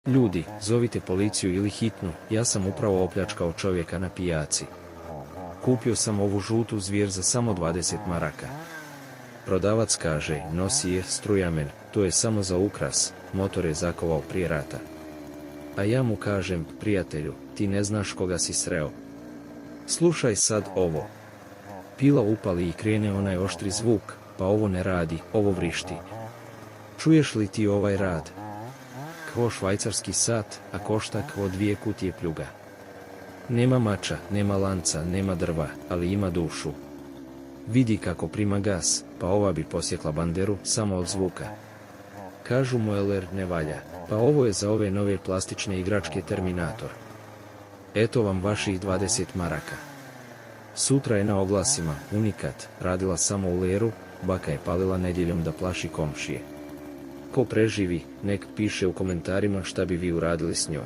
Ljudi, zovite policiju ili hitnu, ja sam upravo opljačkao čovjeka na pijaci. Kupio sam ovu žutu zvijer za samo 20 maraka. Prodavac kaže, nosi je strujamen, to je samo za ukras, motor je zakovao prije rata. A ja mu kažem, prijatelju, ti ne znaš koga si sreo. Slušaj sad ovo. Pila upali i krene onaj oštri zvuk, pa ovo ne radi, ovo vrišti. Čuješ li ti ovaj rad? Kvo švajcarski sat, a košta kvo 2 kutije pljuga. Nema mača, nema lanca, nema drva, ali ima dušu. Vidi kako prima gas, pa ova bi posjekla banderu samo od zvuka. Kažu mu LR ne valja, pa ovo je za ove nove plastične igračke Terminator. Eto vam vaših 20 maraka. Sutra je na oglasima, unikat, radila samo u Leru, baka je palila nedjeljom da plaši komšije. Ko preživi, nek piše u komentarima šta bi vi uradili s njom.